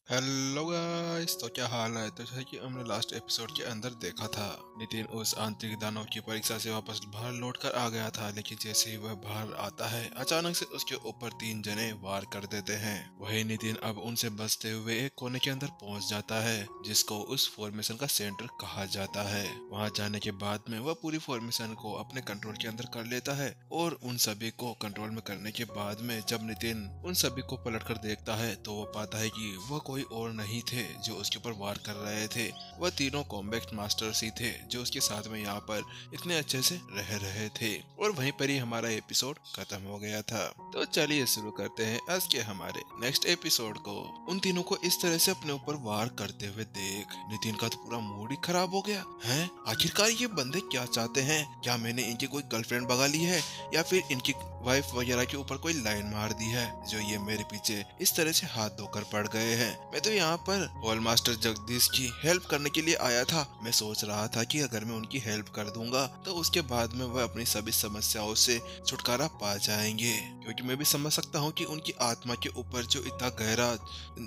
Hello guys, तो क्या हाल है। तो जैसे कि हमने लास्ट एपिसोड के अंदर देखा था, नितिन उस आंतरिक दानव की परीक्षा से वापस बाहर लौट कर आ गया था। लेकिन जैसे ही वह बाहर आता है, अचानक से उसके ऊपर 3 जने वार कर देते हैं। वही नितिन अब उनसे बचते हुए एक कोने के अंदर पहुंच जाता है, जिसको उस फॉर्मेशन का सेंटर कहा जाता है। वहां जाने के बाद में वह पूरी फॉर्मेशन को अपने कंट्रोल के अंदर कर लेता है, और उन सभी को कंट्रोल में करने के बाद में जब नितिन उन सभी को पलट कर देखता है, तो वो पाता है कि वह कोई और नहीं थे जो उसके ऊपर वार कर रहे थे। वह तीनों कॉम्बैट मास्टर्स ही थे जो उसके साथ में यहाँ पर इतने अच्छे से रह रहे थे। और वहीं पर ही हमारा एपिसोड खत्म हो गया था। तो चलिए शुरू करते हैं आज के हमारे नेक्स्ट एपिसोड को। उन तीनों को इस तरह से अपने ऊपर वार करते हुए देख नितिन का तो पूरा मूड ही खराब हो गया है। आखिरकार ये बंदे क्या चाहते हैं? क्या मैंने इनकी कोई गर्लफ्रेंड भगा ली है, या फिर इनकी वाइफ वगैरह के ऊपर कोई लाइन मार दी है जो ये मेरे पीछे इस तरह से हाथ धोकर पड़ गए हैं? मैं तो यहाँ पर हॉल मास्टर जगदीश की हेल्प करने के लिए आया था। मैं सोच रहा था कि अगर मैं उनकी हेल्प कर दूंगा तो उसके बाद में वह अपनी सभी समस्याओं से छुटकारा पा जाएंगे, क्योंकि मैं भी समझ सकता हूँ कि उनकी आत्मा के ऊपर जो इतना गहरा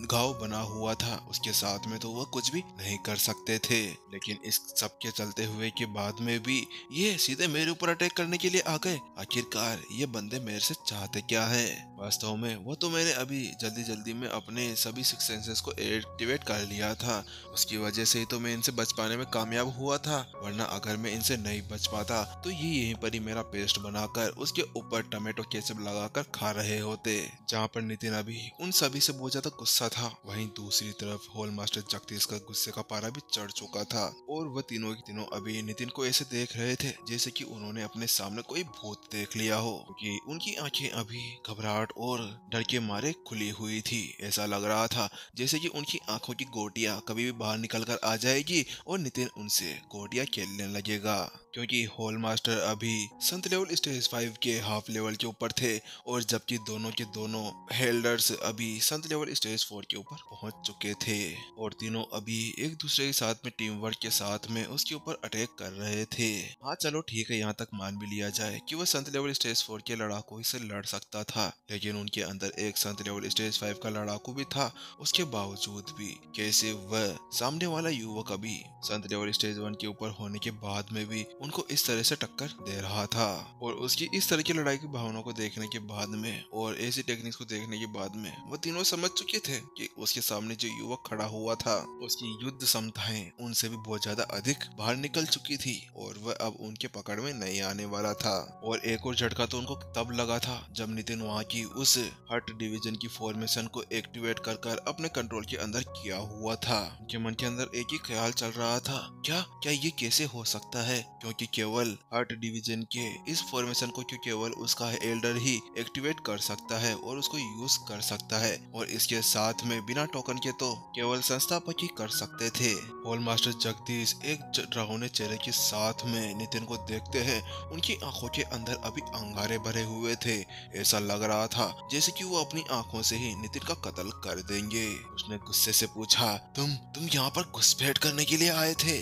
घाव बना हुआ था, उसके साथ में तो वह कुछ भी नहीं कर सकते थे। लेकिन इस सब के चलते हुए के बाद में भी ये सीधे मेरे ऊपर अटैक करने के लिए आ गए। आखिरकार ये बंदे मेरे से चाहते क्या है? वास्तव में वो तो मैंने अभी जल्दी जल्दी में अपने सभी सिक्स सेंसेस को एक्टिवेट कर लिया था, उसकी वजह से ही तो मैं इनसे बच पाने में कामयाब हुआ था। वरना अगर मैं इनसे नहीं बच पाता तो ये यहीं पर ही मेरा पेस्ट बनाकर उसके ऊपर टमाटो केचप लगाकर खा रहे होते। जहाँ पर नितिन अभी उन सभी से बहुत ज्यादा गुस्सा था, वहीं दूसरी तरफ हॉल मास्टर जगदीश का गुस्से का पारा भी चढ़ चुका था। और वह तीनों के तीनों अभी नितिन को ऐसे देख रहे थे जैसे कि उन्होंने अपने सामने कोई भूत देख लिया हो, क्योंकि उनकी आंखें अभी घबराहट और डर के मारे खुली हुई थी। ऐसा लग रहा था जैसे कि उनकी आंखों की गोटियां कभी भी बाहर निकल कर आ जाएगी और नितिन उनसे गोटियां खेलने लगेगा। क्योंकि हॉल मास्टर अभी संत लेवल स्टेज 5 के हाफ लेवल के ऊपर थे, और जबकि दोनों के दोनों हेल्डर्स अभी संत लेवल स्टेज 4 के ऊपर पहुंच चुके थे, और तीनों अभी एक दूसरे के साथ में टीम वर्क के साथ में उसके ऊपर अटैक कर रहे थे। हाँ चलो ठीक है, यहाँ तक मान भी लिया जाए कि वह संत लेवल स्टेज 4 के लड़ाकू से लड़ सकता था, लेकिन उनके अंदर एक संत लेवल स्टेज 5 का लड़ाकू भी था। उसके बावजूद भी कैसे वह सामने वाला युवक अभी संत लेवल स्टेज 1 के ऊपर होने के बाद में भी उनको इस तरह से टक्कर दे रहा था। और उसकी इस तरह की लड़ाई की भावना को देखने के बाद में और ऐसी टेक्निक्स को देखने के बाद में वो तीनों समझ चुके थे कि उसके सामने जो युवक खड़ा हुआ था, उसकी युद्ध क्षमताएं उनसे भी बहुत ज्यादा अधिक बाहर निकल चुकी थी, और वह अब उनके पकड़ में नहीं आने वाला था। और एक और झटका तो उनको तब लगा था जब नितिन वहां की उस हट डिवीजन की फॉर्मेशन को एक्टिवेट कर अपने कंट्रोल के अंदर किया हुआ था। उनके मन के अंदर एक ही ख्याल चल रहा था, क्या क्या ये कैसे हो सकता है? क्योंकि केवल हट डिवीजन के इस फॉर्मेशन को केवल उसका एल्डर ही एक्टिवेट कर सकता है और उसको यूज कर सकता है, और इसके साथ में बिना टोकन के तो केवल संस्थापक ही कर सकते थे। हॉल मास्टर जगदीश एक डरावने चेहरे के साथ में नितिन को देखते हैं। उनकी आंखों के अंदर अभी अंगारे भरे हुए थे। ऐसा लग रहा था जैसे कि वो अपनी आंखों से ही नितिन का कत्ल कर देंगे। उसने गुस्से से पूछा, तुम यहाँ पर घुसपैठ करने के लिए आए थे?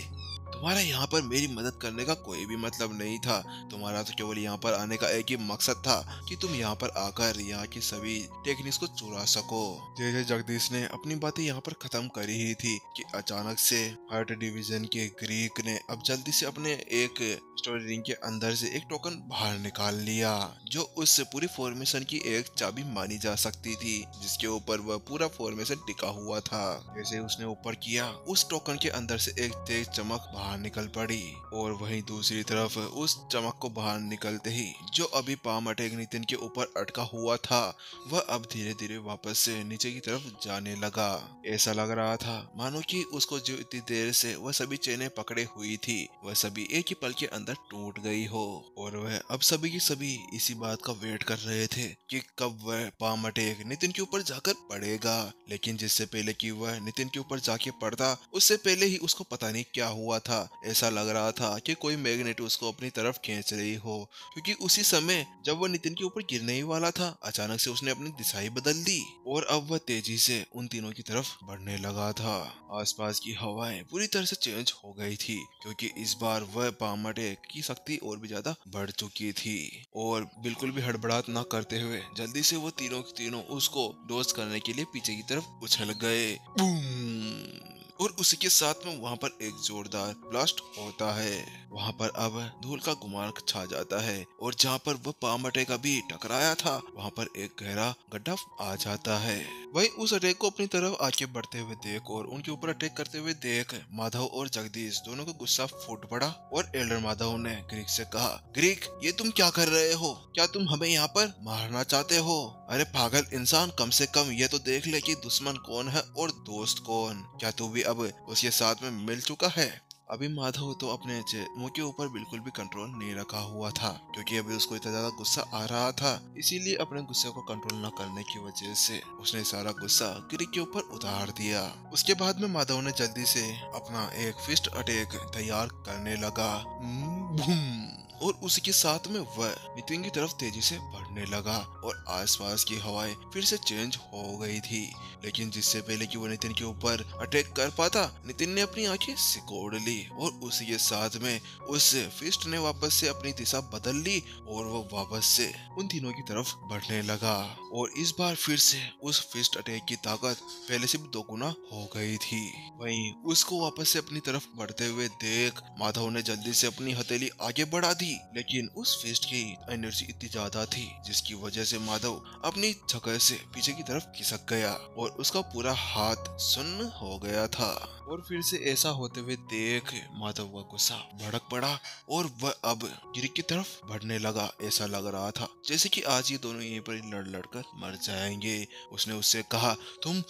तुम्हारा यहाँ पर मेरी मदद करने का कोई भी मतलब नहीं था। तुम्हारा तो केवल यहाँ पर आने का एक ही मकसद था कि तुम यहाँ पर आकर यहाँ की सभी टेक्निक्स को चुरा सको। जैसे जगदीश ने अपनी बातें यहाँ पर खत्म करी ही थी कि अचानक से हर्ट डिवीजन के ग्रीक ने अब जल्दी से अपने एक स्टोरी रिंग के अंदर से एक टोकन बाहर निकाल लिया, जो उस पूरी फॉर्मेशन की एक चाबी मानी जा सकती थी, जिसके ऊपर वह पूरा फॉर्मेशन टिका हुआ था। जैसे उसने ऊपर किया, उस टोकन के अंदर से एक तेज चमक बाहर निकल पड़ी, और वहीं दूसरी तरफ उस चमक को बाहर निकलते ही जो अभी पाम अटैक नितिन के ऊपर अटका हुआ था, वह अब धीरे धीरे वापस से नीचे की तरफ जाने लगा। ऐसा लग रहा था मानो कि उसको जो इतनी देर से वह सभी चेनें पकड़े हुई थी, वह सभी एक ही पल के अंदर टूट गई हो, और वह अब सभी की सभी इसी बात का वेट कर रहे थे कि कब वह पाम अटैक नितिन के ऊपर जाकर पड़ेगा। लेकिन जिससे पहले कि वह नितिन के ऊपर जाके पड़ता, उससे पहले ही उसको पता नहीं क्या हुआ था। ऐसा लग रहा था कि कोई मैग्नेट उसको अपनी तरफ खींच रही हो, क्योंकि उसी समय जब वह नितिन के ऊपर गिरने ही वाला था, अचानक से उसने अपनी दिशा ही बदल दी और अब वह तेजी से उन तीनों की तरफ बढ़ने लगा था। आसपास की हवाएं पूरी तरह से चेंज हो गई थी, क्योंकि इस बार वह पामाटे की शक्ति और भी ज्यादा बढ़ चुकी थी और बिल्कुल भी हड़बड़ाहट न करते हुए जल्दी से वो तीनों के तीनों उसको डोज करने के लिए पीछे की तरफ उछल गए। बूम! और उसी के साथ में वहां पर एक जोरदार ब्लास्ट होता है। वहां पर अब धूल का गुमान छा जाता है और जहां पर वह पाम अटैक अभी टकराया था वहां पर एक गहरा गड्ढा आ जाता है। वही उस अटैक को अपनी तरफ आगे बढ़ते हुए देख और उनके ऊपर अटैक करते हुए देख माधव और जगदीश दोनों को गुस्सा फूट पड़ा और एल्डर माधव ने ग्रीक से कहा, ग्रीक ये तुम क्या कर रहे हो? क्या तुम हमें यहाँ पर मारना चाहते हो? अरे पागल इंसान, कम से कम ये तो देख ले कि दुश्मन कौन है और दोस्त कौन। क्या तू भी अब उसके साथ में मिल चुका है? अभी माधव तो अपने मुंह के ऊपर बिल्कुल भी कंट्रोल नहीं रखा हुआ था, क्योंकि अभी उसको इतना ज्यादा गुस्सा आ रहा था, इसीलिए अपने गुस्से को कंट्रोल न करने की वजह से उसने सारा गुस्सा ग्रीक के ऊपर उतार दिया। उसके बाद में माधव ने जल्दी से अपना एक फिस्ट अटैक तैयार करने लगा। बूम! और उसी के साथ में वह नितिन की तरफ तेजी से बढ़ने लगा और आसपास की हवाएं फिर से चेंज हो गई थी, लेकिन जिससे पहले कि वो नितिन के ऊपर अटैक कर पाता, नितिन ने अपनी आंखें सिकोड़ ली और उसी के साथ में उस फिस्ट ने वापस से अपनी दिशा बदल ली और वो वापस से उन तीनों की तरफ बढ़ने लगा और इस बार फिर से उस फिस्ट अटैक की ताकत पहले से भी दोगुना हो गई थी। वहीं उसको वापस से अपनी तरफ बढ़ते हुए देख माधव ने जल्दी से अपनी हथेली आगे बढ़ा दी, लेकिन उस फिस्ट की एनर्जी इतनी ज्यादा थी जिसकी वजह से माधव अपनी जगह से पीछे की तरफ खिसक गया और उसका पूरा हाथ सुन्न हो गया था। और फिर से ऐसा होते हुए देख माधव का गुस्सा भड़क पड़ा और वह अब ग्रीक की तरफ बढ़ने लगा। ऐसा लग रहा था जैसे कि आज ये दोनों यहीं पर लड़ लड़ कर मर जाएंगे। उसने उससे कहा, तुम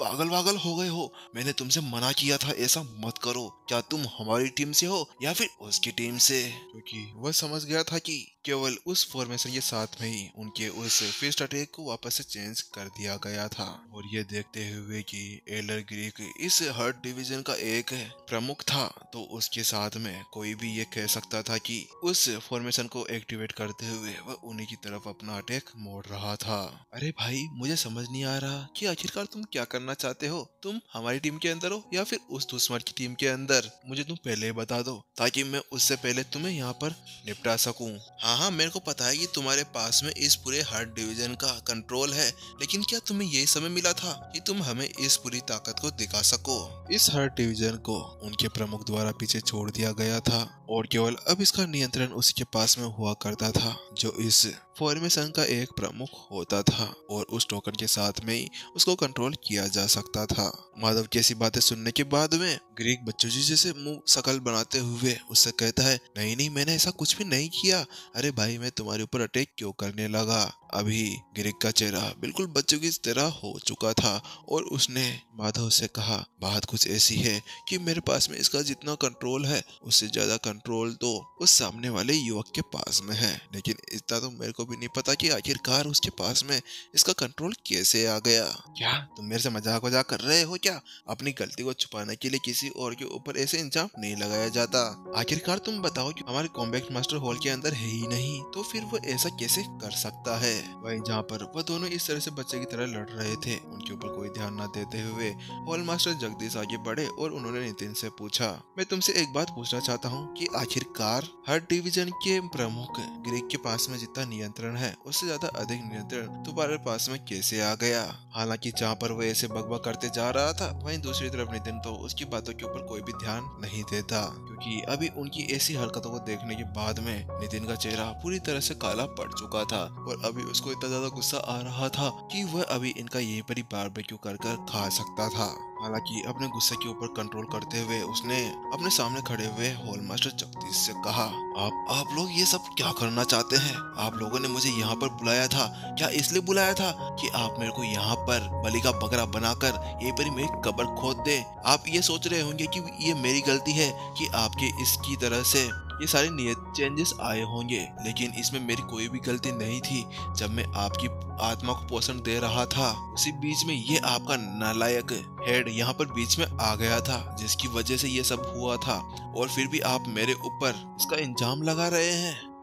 पागल वागल हो गए हो? मैंने तुमसे मना किया था ऐसा मत करो। क्या तुम हमारी टीम से हो या फिर उसकी टीम से? क्योंकि वह समझ गया था कि केवल उस फॉर्मेशन के साथ में ही उनके उस फिस्ट अटैक को वापस से चेंज कर दिया गया था। और ये देखते हुए कि एल्डर ग्रीक इस हर्ट डिवीजन का एक प्रमुख था, तो उसके साथ में कोई भी ये कह सकता था कि उस फॉर्मेशन को एक्टिवेट करते हुए वह उन्हीं की तरफ अपना अटैक मोड़ रहा था। अरे भाई, मुझे समझ नहीं आ रहा कि आखिरकार तुम क्या करना चाहते हो? तुम हमारी टीम के अंदर हो या फिर उस दुश्मन की टीम के अंदर? मुझे तुम पहले बता दो ताकि मैं उससे पहले तुम्हें यहाँ पर निपटा सकूं। हाँ, मेरे को पता है कि तुम्हारे पास में इस पूरे हार्ट डिवीजन का कंट्रोल है, लेकिन क्या तुम्हें यही समय मिला था कि तुम हमें इस पूरी ताकत को दिखा सको? इस हार्ट डिवीजन को उनके प्रमुख द्वारा पीछे छोड़ दिया गया था और केवल अब इसका नियंत्रण उसी के पास में हुआ करता था, जो इस फॉर्मेशन का एक प्रमुख होता था और उस टोकन के साथ में ही उसको कंट्रोल किया जा सकता था। माधव की ऐसी बातें सुनने के बाद में ग्रीक बच्चों जी जैसे मुंह शकल बनाते हुए उससे कहता है, नहीं, मैंने ऐसा कुछ भी नहीं किया। अरे भाई, मैं तुम्हारे ऊपर अटैक क्यों करने लगा? अभी ग्रीक का चेहरा बिल्कुल बच्चों की तरह हो चुका था और उसने माधव से कहा, बात कुछ ऐसी है कि मेरे पास में इसका जितना कंट्रोल है उससे ज्यादा कंट्रोल तो उस सामने वाले युवक के पास में है, लेकिन इतना तो मेरे को भी नहीं पता कि आखिरकार उसके पास में इसका कंट्रोल कैसे आ गया। क्या तुम मेरे से मजाक वजाक कर रहे हो क्या? अपनी गलती को छुपाने के लिए किसी और के ऊपर ऐसे इंजाम नहीं लगाया जाता। आखिरकार तुम बताओ कि हमारे कॉम्बैट मास्टर हॉल के अंदर है ही नहीं, तो फिर वो ऐसा कैसे कर सकता है? वहीं जहाँ पर वह दोनों इस तरह से बच्चे की तरह लड़ रहे थे, उनके ऊपर कोई ध्यान न देते हुए हॉल मास्टर जगदीश आगे बढ़े और उन्होंने नितिन से पूछा, मैं तुमसे एक बात पूछना चाहता हूँ कि आखिरकार हर डिवीजन के प्रमुख ग्रीक के पास में जितना नियंत्रण है उससे ज्यादा अधिक नियंत्रण तुम्हारे पास में कैसे आ गया? हालांकि जहाँ पर वो ऐसे बकबक करते जा रहा था, वहीं दूसरी तरफ नितिन तो उसकी बातों के ऊपर कोई भी ध्यान नहीं देता, क्योंकि अभी उनकी ऐसी हरकतों को देखने के बाद में नितिन का चेहरा पूरी तरह से काला पड़ चुका था और अभी उसको इतना ज्यादा गुस्सा आ रहा था कि वह अभी इनका यहीं पर ही बारबेक्यू कर खा सकता था। हालांकि अपने गुस्से के ऊपर कंट्रोल करते हुए उसने अपने सामने खड़े हुए हॉल मास्टर जगदीश से कहा, आप लोग ये सब क्या करना चाहते हैं? आप लोगों ने मुझे यहाँ पर बुलाया था, क्या इसलिए बुलाया था कि आप मेरे को यहाँ पर बलि का बकरा बनाकर यहीं पर ही मेरी कब्र खोद दे? आप ये सोच रहे होंगे कि ये मेरी गलती है कि आपके इसकी तरह से ये सारे नियत चेंजेस आए होंगे, लेकिन इसमें मेरी कोई भी गलती नहीं थी। जब मैं आपकी आत्मा को पोषण दे रहा था, उसी बीच में ये आपका नालायक हेड यहाँ पर बीच में आ गया था, जिसकी वजह से ये सब हुआ था। और फिर भी आप मेरे ऊपर इसका इल्जाम लगा रहे हैं।